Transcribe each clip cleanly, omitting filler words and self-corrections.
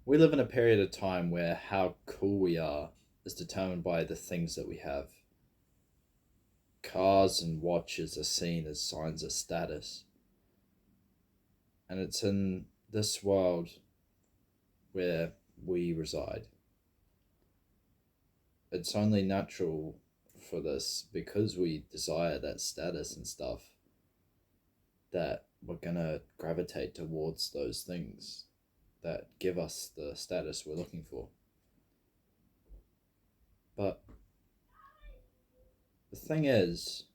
We live in a period of time where how cool we are is determined by the things that we have. Cars and watches are seen as signs of status. And it's in this world where we reside. It's only natural for this because we desire that status and stuff that we're gonna gravitate towards those things that give us the status we're looking for. But the thing is,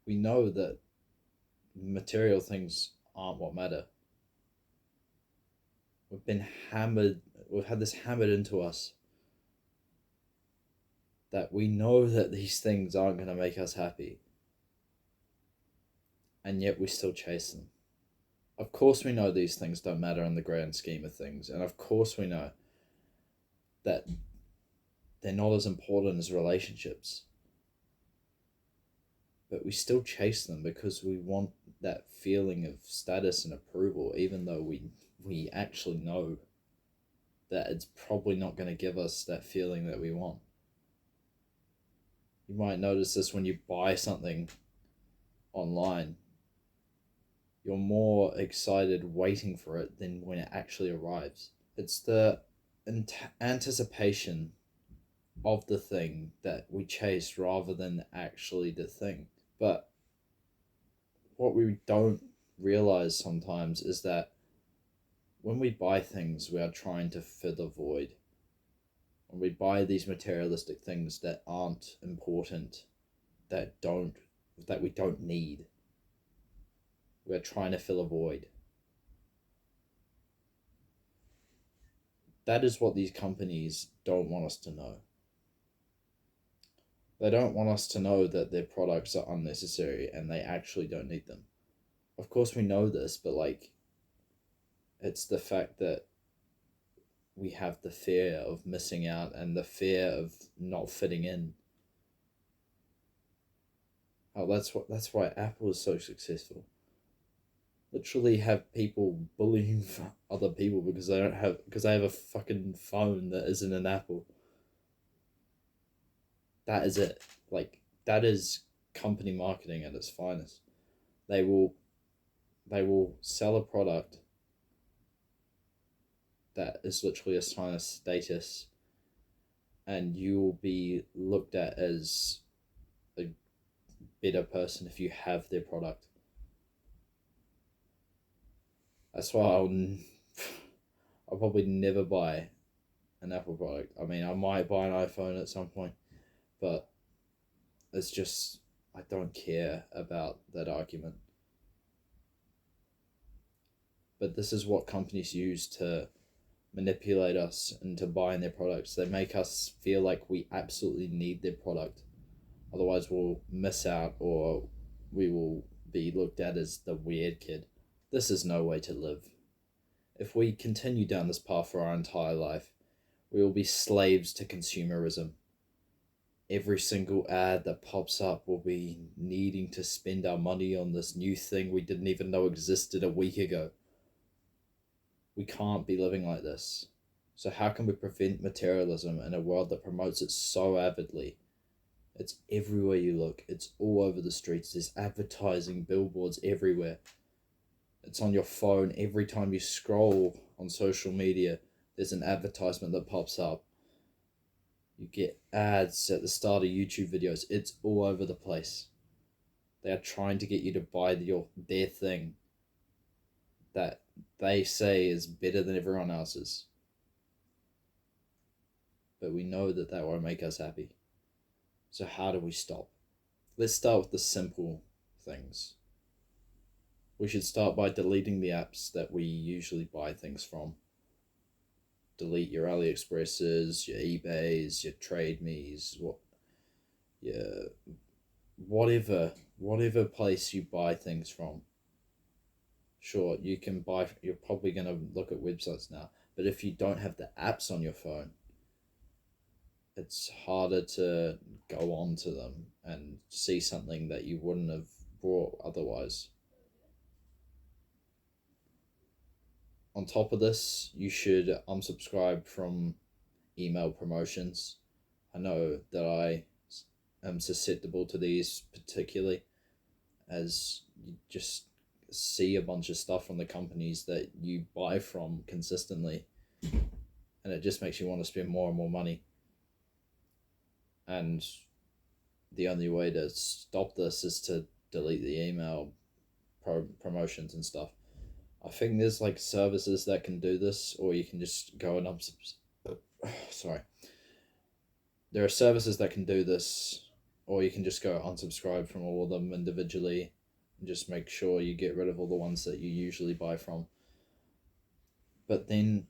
we know that material things aren't what matter. We've been hammered, we've had this hammered into us that we know that these things aren't going to make us happy, and yet we still chase them. Of course, we know these things don't matter in the grand scheme of things, and of course, we know that they're not as important as relationships, but we still chase them because we want that feeling of status and approval, even though we actually know that it's probably not going to give us that feeling that we want. You might notice this when you buy something online. You're more excited waiting for it than when it actually arrives. It's the anticipation of the thing that we chase rather than actually the thing. But what we don't realize sometimes is that when we buy things, we are trying to fill a void. When we buy these materialistic things that aren't important, that don't that we don't need, we're trying to fill a void. That is what these companies don't want us to know. They don't want us to know that their products are unnecessary and they actually don't need them. Of course, we know this, but it's the fact that we have the fear of missing out and the fear of not fitting in. Oh, that's why Apple is so successful. Literally have people bullying other people because they have a fucking phone that isn't an Apple. That is it. That is company marketing at its finest. They will they will sell a product that is literally a sign of status, and you will be looked at as a better person if you have their product. That's why I'll probably never buy an Apple product. I mean, I might buy an iPhone at some point, but it's just I don't care about that argument. But this is what companies use to manipulate us into buying their products. They make us feel like we absolutely need their product. Otherwise, we'll miss out or we will be looked at as the weird kid. This is no way to live. If we continue down this path for our entire life, we will be slaves to consumerism. Every single ad that pops up will be needing to spend our money on this new thing we didn't even know existed a week ago. We can't be living like this. So how can we prevent materialism in a world that promotes it so avidly? It's everywhere you look. It's all over the streets. There's advertising billboards everywhere. It's on your phone. Every time you scroll on social media, there's an advertisement that pops up. You get ads at the start of YouTube videos. It's all over the place. They are trying to get you to buy their thing that they say is better than everyone else's. But we know that that won't make us happy. So how do we stop? Let's start with the simple things. We should start by deleting the apps that we usually buy things from. Delete your AliExpresses, your eBays, your TradeMe's, your whatever place you buy things from. Sure, you're probably going to look at websites now, but if you don't have the apps on your phone, it's harder to go on to them and see something that you wouldn't have bought otherwise. On top of this, you should unsubscribe from email promotions. I know that I am susceptible to these particularly, as you just see a bunch of stuff from the companies that you buy from consistently, and it just makes you want to spend more and more money. And the only way to stop this is to delete the email promotions and stuff. I think there's like services that can do this, or you can just go and sorry. There are services that can do this, or you can just go unsubscribe from all of them individually and just make sure you get rid of all the ones that you usually buy from. But then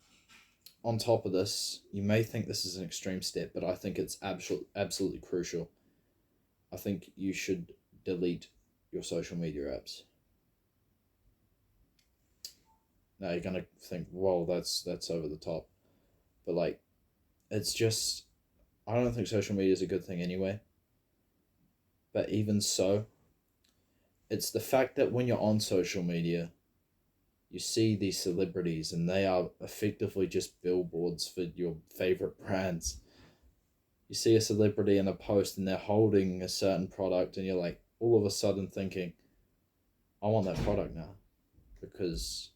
on top of this, you may think this is an extreme step, but I think it's absolutely crucial. I think you should delete your social media apps. Now you're gonna think, "Whoa, that's over the top," but like, it's just, I don't think social media is a good thing anyway. But even so, it's the fact that when you're on social media, you see these celebrities and they are effectively just billboards for your favorite brands. You see a celebrity in a post and they're holding a certain product, and you're like all of a sudden thinking, I want that product now because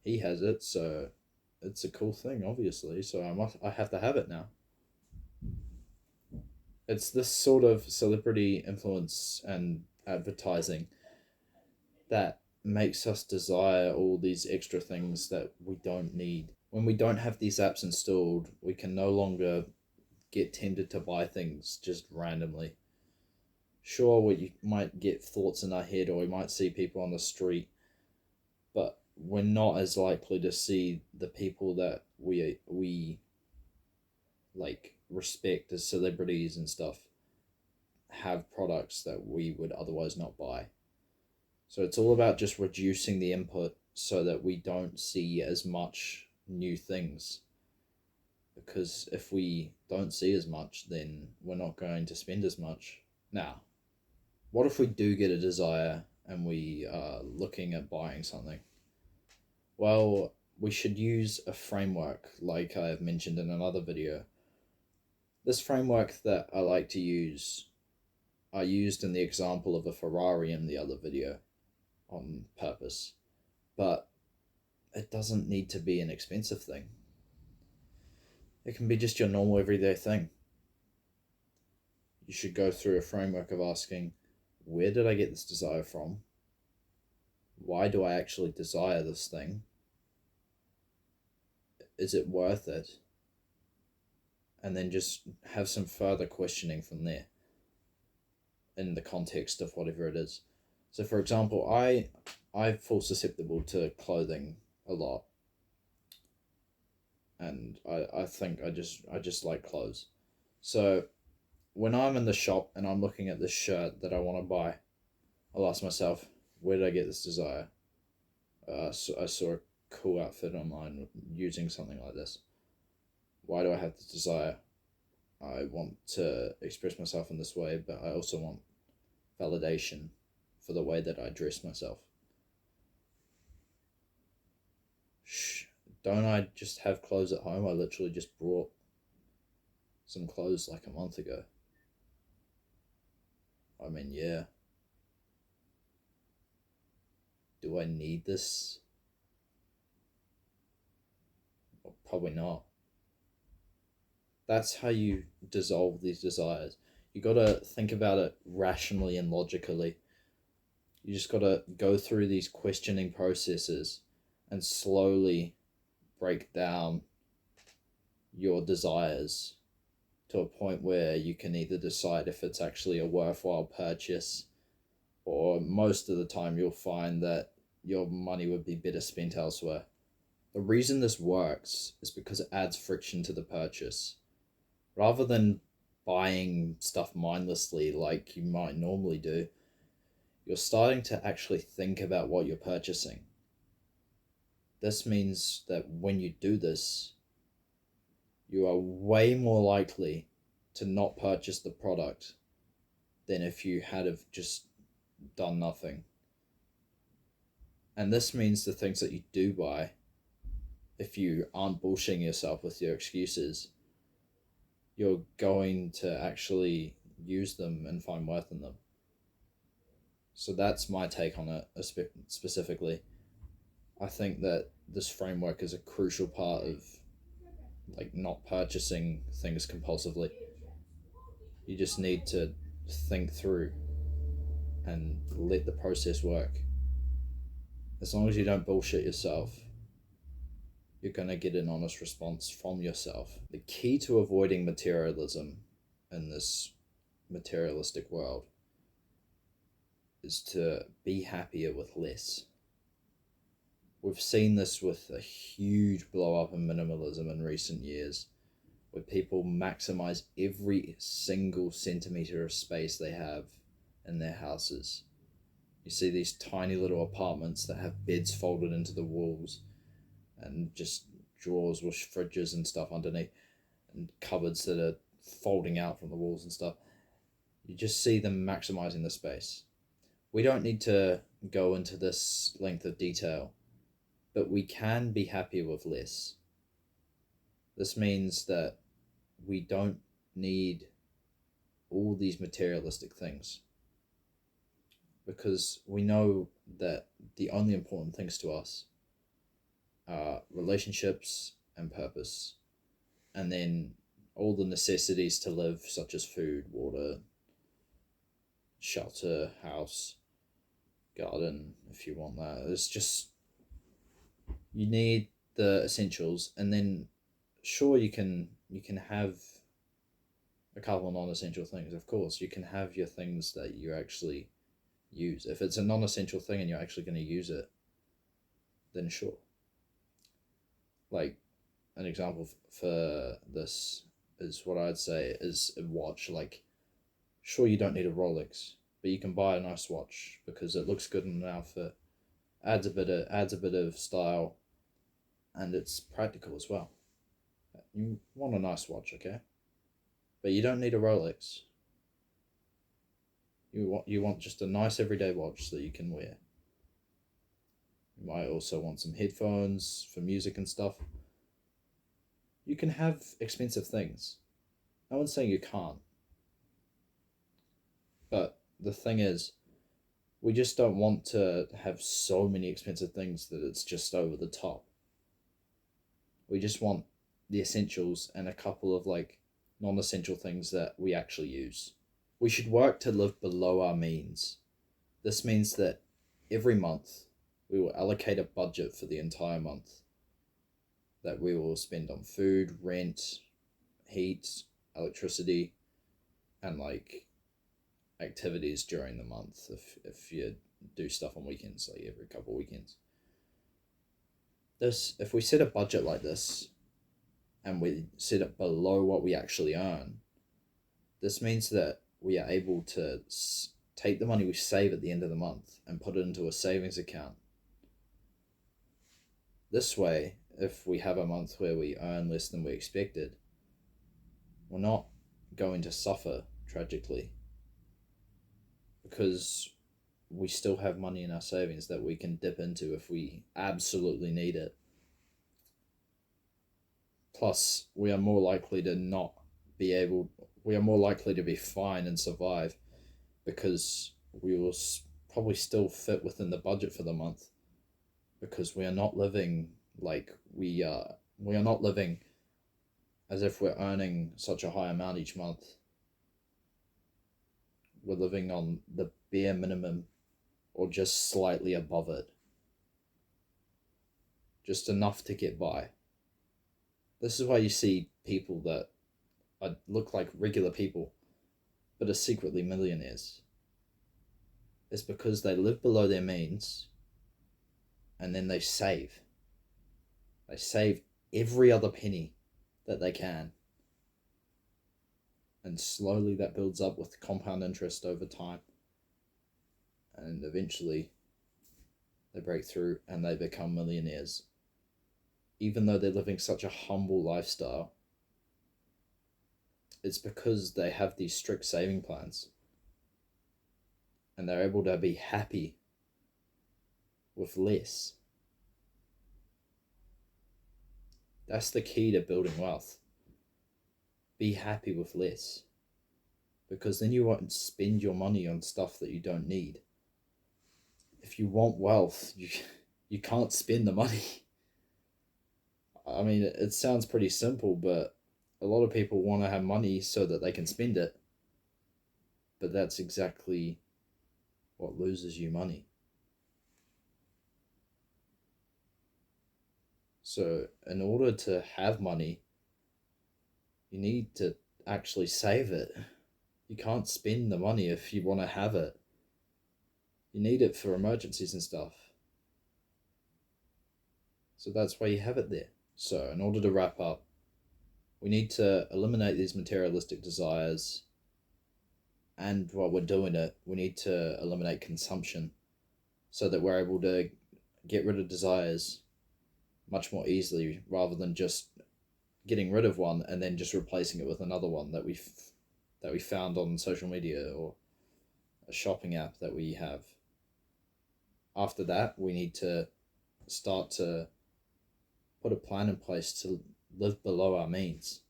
he has it, so it's a cool thing, obviously, so I have to have it now. It's this sort of celebrity influence and advertising that makes us desire all these extra things that we don't need. When we don't have these apps installed, we can no longer get tempted to buy things just randomly. Sure, we might get thoughts in our head, or we might see people on the street, but we're not as likely to see the people that we like respect as celebrities and stuff have products that we would otherwise not buy. So it's all about just reducing the input so that we don't see as much new things. Because if we don't see as much, then we're not going to spend as much. Now, what if we do get a desire and we are looking at buying something? Well, we should use a framework like I have mentioned in another video. This framework that I like to use, I used in the example of a Ferrari in the other video on purpose, but it doesn't need to be an expensive thing. It can be just your normal everyday thing. You should go through a framework of asking, where did I get this desire from? Why do I actually desire this thing? Is it worth it? And then just have some further questioning from there in the context of whatever it is. So for example, I fall susceptible to clothing a lot. And I think I just like clothes. So when I'm in the shop and I'm looking at this shirt that I want to buy, I'll ask myself, where did I get this desire? So I saw a cool outfit online using something like this. Why do I have this desire? I want to express myself in this way, but I also want validation for the way that I dress myself. Don't I just have clothes at home? I literally just brought some clothes like a month ago. I mean, yeah. Do I need this? Well, probably not. That's how you dissolve these desires. You gotta think about it rationally and logically. You just gotta go through these questioning processes and slowly break down your desires to a point where you can either decide if it's actually a worthwhile purchase, or most of the time you'll find that your money would be better spent elsewhere. The reason this works is because it adds friction to the purchase. Rather than buying stuff mindlessly like you might normally do, you're starting to actually think about what you're purchasing. This means that when you do this, you are way more likely to not purchase the product than if you had have just done nothing. And this means the things that you do buy if you aren't bullshitting yourself with your excuses, you're going to actually use them and find worth in them. So that's my take on it specifically. I think that this framework is a crucial part of like not purchasing things compulsively. You just need to think through and let the process work. As long as you don't bullshit yourself, you're going to get an honest response from yourself. The key to avoiding materialism in this materialistic world is to be happier with less. We've seen this with a huge blow up in minimalism in recent years, where people maximize every single centimeter of space they have in their houses. You see these tiny little apartments that have beds folded into the walls and just drawers with fridges and stuff underneath and cupboards that are folding out from the walls and stuff. You just see them maximizing the space. We don't need to go into this length of detail, but we can be happier with less. This means that we don't need all these materialistic things, because we know that the only important things to us are relationships and purpose, and then all the necessities to live, such as food, water, shelter, house, garden, if you want that. It's just, you need the essentials, and then sure, you can have a couple of non-essential things. Of course, you can have your things that you actually use. If it's a non-essential thing and you're actually going to use it, then sure. Like, an example for this is what I'd say is a watch. Like, sure, you don't need a Rolex, but you can buy a nice watch because it looks good in an outfit, adds a bit of style, and it's practical as well. You want a nice watch, okay? But you don't need a Rolex. You want just a nice everyday watch that you can wear. You might also want some headphones for music and stuff. You can have expensive things. No one's saying you can't. But the thing is, we just don't want to have so many expensive things that it's just over the top. We just want the essentials and a couple of like non-essential things that we actually use. We should work to live below our means. This means that every month we will allocate a budget for the entire month that we will spend on food, rent, heat, electricity, and like activities during the month if you do stuff on weekends, like every couple of weekends. If we set a budget like this and we set it below what we actually earn, this means that we are able to take the money we save at the end of the month and put it into a savings account. This way, if we have a month where we earn less than we expected, we're not going to suffer tragically, because we still have money in our savings that we can dip into if we absolutely need it. Plus, we are more likely to be fine and survive, because we will probably still fit within the budget for the month, because we are not living like we are not living as if we're earning such a high amount each month. We're living on the bare minimum or just slightly above it. Just enough to get by. This is why you see people that look like regular people but are secretly millionaires. It's because they live below their means and then they save. They save every other penny that they can. And slowly that builds up with compound interest over time. And eventually they break through and they become millionaires. Even though they're living such a humble lifestyle, it's because they have these strict saving plans. And they're able to be happy with less. That's the key to building wealth. Be happy with less, because then you won't spend your money on stuff that you don't need. If you want wealth, you can't spend the money. I mean, it sounds pretty simple, but a lot of people want to have money so that they can spend it. But that's exactly what loses you money. So, in order to have money, you need to actually save it. You can't spend the money if you want to have it. You need it for emergencies and stuff. So that's why you have it there. So, in order to wrap up, we need to eliminate these materialistic desires. And while we're doing it, we need to eliminate consumption so that we're able to get rid of desires much more easily, rather than just getting rid of one and then just replacing it with another one that we found on social media or a shopping app that we have. After that, we need to start to put a plan in place to live below our means.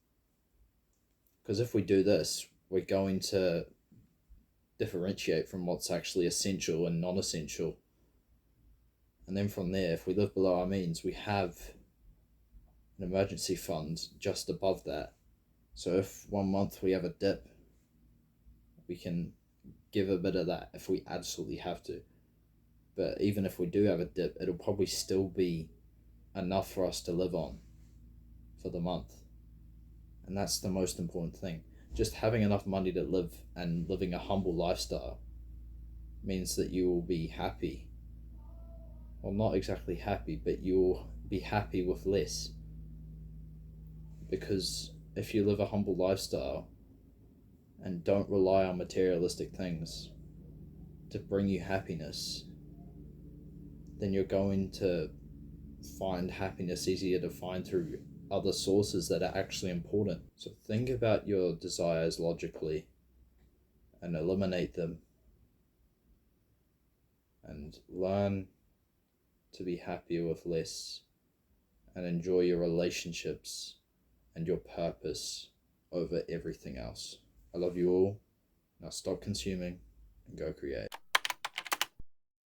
Because if we do this, we're going to differentiate from what's actually essential and non-essential. And then from there, if we live below our means, we have an emergency fund just above that. So if 1 month we have a dip, we can give a bit of that if we absolutely have to. But even if we do have a dip, it'll probably still be enough for us to live on for the month. And that's the most important thing. Just having enough money to live and living a humble lifestyle means that you will be happy. Well, not exactly happy, but you'll be happy with less. Because if you live a humble lifestyle and don't rely on materialistic things to bring you happiness, then you're going to find happiness easier to find through other sources that are actually important. So think about your desires logically and eliminate them, and learn to be happier with less and enjoy your relationships and your purpose over everything else. I love you all. Now stop consuming and go create.